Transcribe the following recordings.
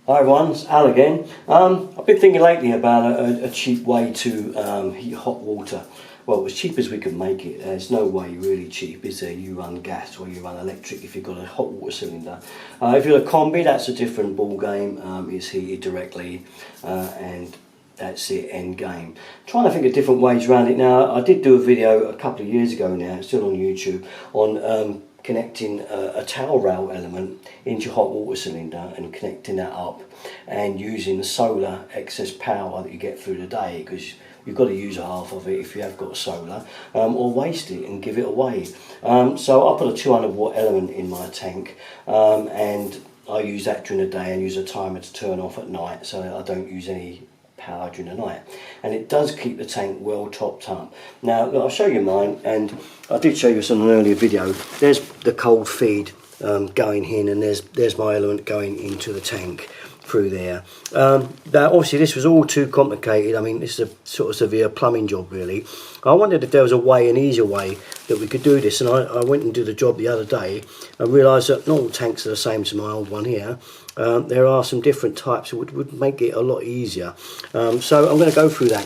Hi everyone, it's Al again. I've been thinking lately about a cheap way to heat hot water. Well, as cheap as we can make it. There's no way really cheap, is there? You run gas or you run electric if you've got a hot water cylinder. If you're a combi, that's a different ball game. It's heated directly and that's it, end game. Trying to think of different ways around it now. I did do a video a couple of years ago now, it's still on YouTube, on connecting a towel rail element into your hot water cylinder and connecting that up and using the solar excess power that you get through the day, because you've got to use half of it if you have got solar, or waste it and give it away. So I put a 200 watt element in my tank, and I use that during the day and use a timer to turn off at night so that I don't use any power during the night, and it does keep the tank well topped up. Now I'll show you mine, and I did show you this on an earlier video. There's the cold feed going in, and there's my element going into the tank through there. Now obviously this was all too complicated. I mean, this is a sort of severe plumbing job really. I wondered if there was an easier way that we could do this, and I went and did the job the other day and realised that not all tanks are the same as my old one here. There are some different types that would make it a lot easier. So I'm going to go through that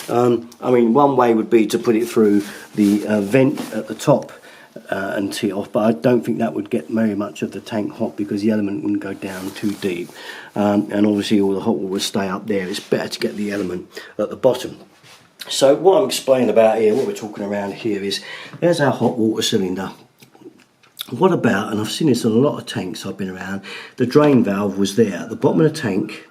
now. I mean, one way would be to put it through the vent at the top and tee off, but I don't think that would get very much of the tank hot because the element wouldn't go down too deep, and obviously all the hot water would stay up there. It's better to get the element at the bottom. So what I'm explaining about here, what we're talking around here, is there's our hot water cylinder. What about, and I've seen this on a lot of tanks I've been around, the drain valve was there at the bottom of the tank,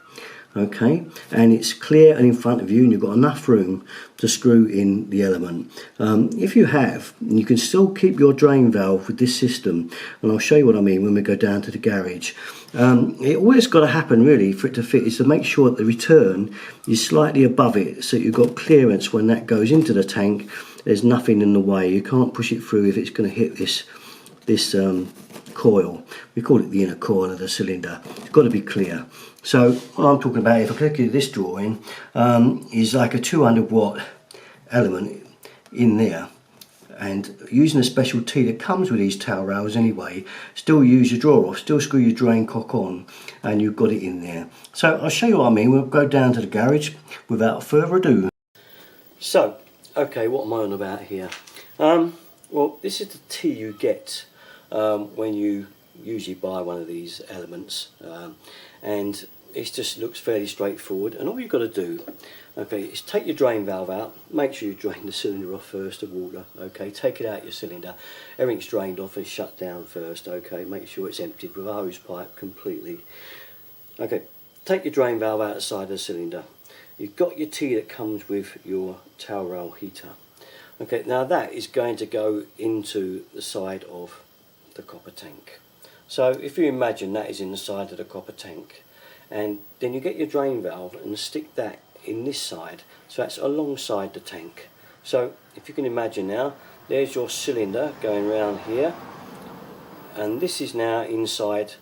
okay, and it's clear and in front of you, and you've got enough room to screw in the element. If you have, you can still keep your drain valve with this system, and I'll show you what I mean when we go down to the garage. All it's got to happen really for it to fit is to make sure that the return is slightly above it, so you've got clearance when that goes into the tank. There's nothing in the way. You can't push it through if it's going to hit this coil. We call it the inner coil of the cylinder. It's got to be clear. So what I'm talking about, if I click at this drawing, is like a 200 watt element in there, and using a special T that comes with these towel rails anyway, still use your drawer off, still screw your drain cock on, and you've got it in there. So I'll show you what I mean. We'll go down to the garage without further ado. So okay, what am I on about here? Well, this is the T you get when you usually buy one of these elements, and it just looks fairly straightforward, and all you've got to do, okay, is take your drain valve out. Make sure you drain the cylinder off first of water, okay, take it out your cylinder, everything's drained off and shut down first, okay, make sure it's emptied with a hose pipe completely. Okay, take your drain valve out the side of the cylinder. You've got your T that comes with your towel rail heater. Okay, now that is going to go into the side of the copper tank. So if you imagine that is in the side of the copper tank, and then you get your drain valve and stick that in this side, so that's alongside the tank. So if you can imagine now, there's your cylinder going around here, and this is now inside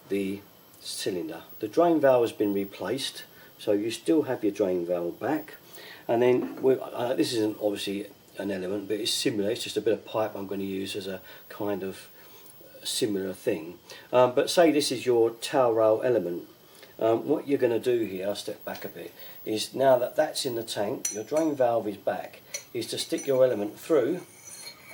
the cylinder. The drain valve has been replaced, so you still have your drain valve back, and then this isn't obviously an element, but it's similar. It's just a bit of pipe I'm going to use as a kind of similar thing. But say this is your towel rail element. What you're going to do here, I'll step back a bit, is now that that's in the tank, your drain valve is back, is to stick your element through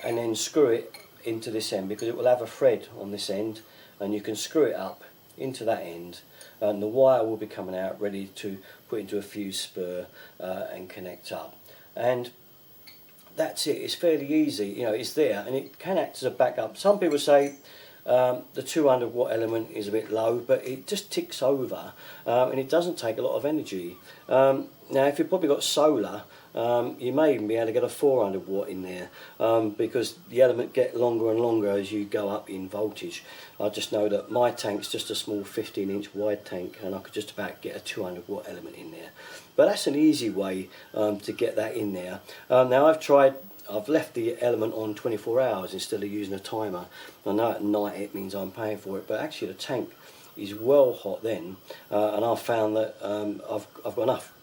and then screw it into this end, because it will have a thread on this end, and you can screw it up into that end, and the wire will be coming out ready to put into a fuse spur and connect up. And that's it. It's fairly easy, you know, it's there, and it can act as a backup. Some people say the 200 watt element is a bit low, but it just ticks over, and it doesn't take a lot of energy. Now if you've probably got solar, you may even be able to get a 400 watt in there, because the element get longer and longer as you go up in voltage. I just know that my tank's just a small 15-inch wide tank, and I could just about get a 200 watt element in there. But that's an easy way to get that in there. Now I've left the element on 24 hours instead of using a timer. I know at night it means I'm paying for it, but actually the tank is well hot then, and I've found that I've got enough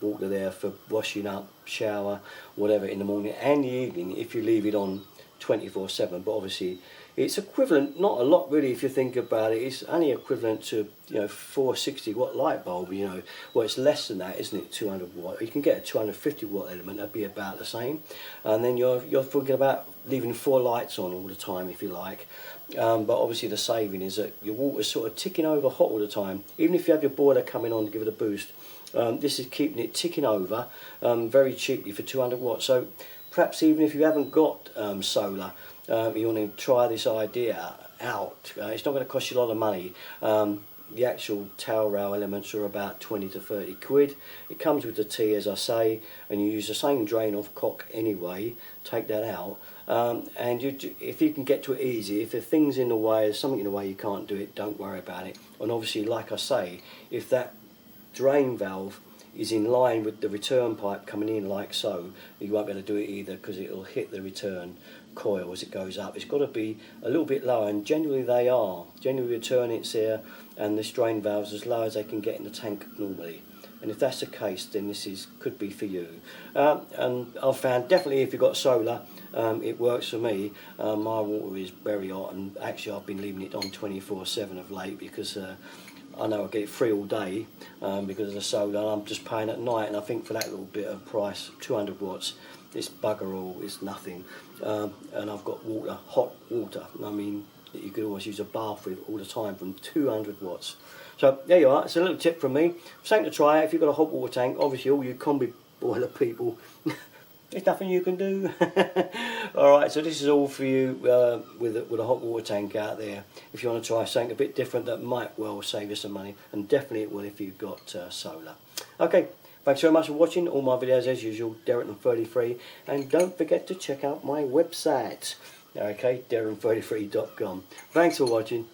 water there for washing up, shower, whatever in the morning and the evening if you leave it on 24/7, but obviously it's equivalent, not a lot really if you think about it. It's only equivalent to, you know, 460 watt light bulb, you know. Well, it's less than that, isn't it? 200 watt. You can get a 250 watt element, that'd be about the same. And then you're thinking about leaving 4 lights on all the time if you like. But obviously the saving is that your water's sort of ticking over hot all the time. Even if you have your boiler coming on to give it a boost, this is keeping it ticking over very cheaply for 200 watts. So perhaps even if you haven't got solar, you want to try this idea out. It's not going to cost you a lot of money. The actual towel rail elements are about 20 to 30 quid. It comes with the T, as I say, and you use the same drain off cock anyway. Take that out, and if you can get to it easy, if there's things in the way, there's something in the way you can't do it, don't worry about it. And obviously, like I say, if that drain valve is in line with the return pipe coming in like so, you won't be able to do it either, because it'll hit the return coil as it goes up. It's got to be a little bit lower, and generally they are. Generally return it's there, and the drain valves as low as they can get in the tank normally. And if that's the case, then this could be for you. And I've found definitely if you've got solar, it works for me. My water is very hot, and actually I've been leaving it on 24/7 of late, because I know I get it free all day because of the solar, and I'm just paying at night. And I think for that little bit of price, 200 watts, this bugger all is nothing. And I've got water, hot water, I mean, that you could always use a bath with all the time from 200 watts. So there you are, it's a little tip from me. Something to try out if you've got a hot water tank. Obviously all you combi boiler people, there's nothing you can do. Alright, so this is all for you with a hot water tank out there. If you want to try something a bit different that might well save you some money, and definitely it will if you've got solar. Okay, thanks very much for watching all my videos as usual, Derrickton33, and don't forget to check out my website, okay, Derrickton33.com. Thanks for watching.